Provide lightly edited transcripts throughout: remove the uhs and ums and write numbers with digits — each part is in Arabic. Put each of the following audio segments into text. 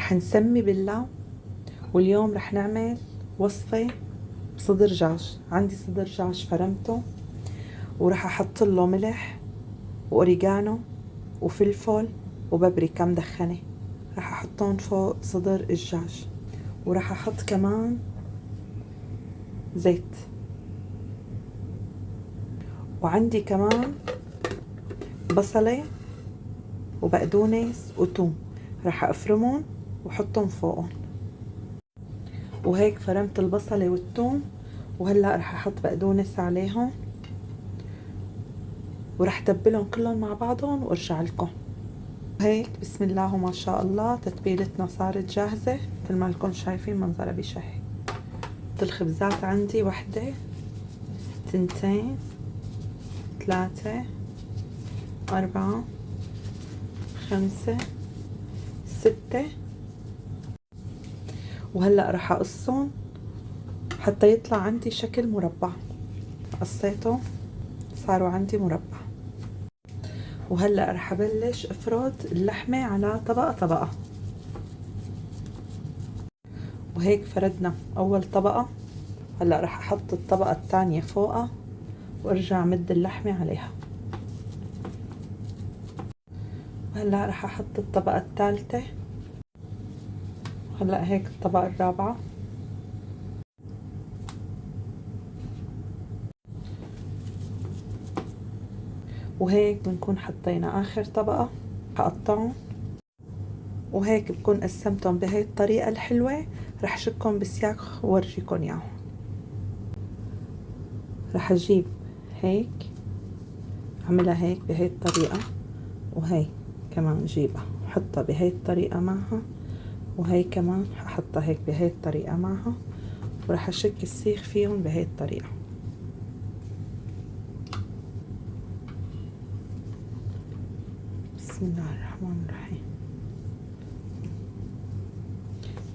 رح نسمي بالله. واليوم رح نعمل وصفة صدر دجاج. عندي صدر دجاج فرمته، ورح احط له ملح واوريجانو وفلفل وبابريكا مدخنة، رح احطهم فوق صدر الدجاج. ورح احط كمان زيت، وعندي كمان بصلة وبقدونس وثوم، رح افرمهم وحطهم فوقهم. وهيك فرمت البصلة والثوم، وهلا رح احط بقدونس عليهم، ورح تبلهم كلهم مع بعضهم وارجع لكم. هيك بسم الله ما شاء الله تتبيلتنا صارت جاهزة مثل ما لكم شايفين منظرها بشهي. الخبزات عندي 1 2 3 4 5 6. وهلأ رح اقصهم حتى يطلع عندي شكل مربع. قصيته صاروا عندي مربع. وهلأ رح ابلش افرد اللحمة على طبقة طبقة. وهيك فردنا اول طبقة. هلأ رح احط الطبقة الثانية فوقها وارجع مد اللحمة عليها. وهلأ رح احط الطبقة الثالثة. هلأ هيك الطبقة الرابعة. وهيك بنكون حطينا اخر طبقة. هقطعهم وهيك بكون قسمتهم بهي الطريقة الحلوة. رح شكهم بسياق وورجيكم اياهم. رح اجيب هيك اعملها هيك بهي الطريقة، وهي كمان جيبها حطها بهي الطريقة معها، وهي كمان ححطها هيك بهي الطريقة معها، ورح اشك السيخ فيهم بهي الطريقة. بسم الله الرحمن الرحيم.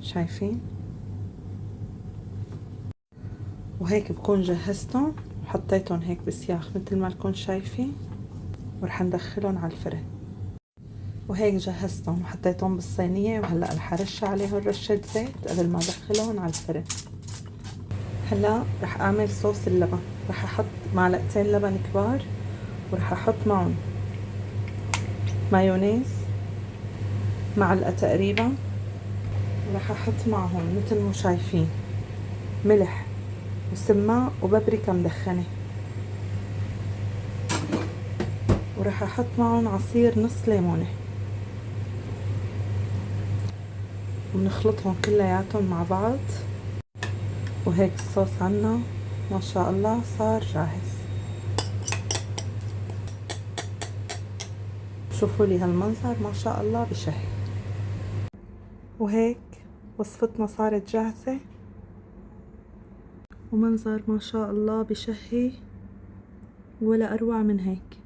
شايفين؟ وهيك بكون جهزتهم وحطيتهم هيك بسياخ مثل ما لكم شايفين، ورح ندخلهم على الفرن. وهيك جهزتهم وحطيتهم بالصينية، وهلأ رح ارش عليهم رشة زيت قبل ما ادخلهم على الفرن. هلا رح اعمل صوص اللبن. رح احط معلقتين لبن كبار، ورح احط معهم مايونيز معلقة تقريبا، ورح احط معهم مثل ما شايفين ملح وسماق وبابريكا مدخنة، ورح احط معهم عصير نص ليمونة، ونخلطهم كلياتهم مع بعض. وهيك الصوص عنا ما شاء الله صار جاهز. شوفوا لي هالمنظر ما شاء الله بشهي. وهيك وصفتنا صارت جاهزة، ومنظر ما شاء الله بشهي ولا أروع من هيك.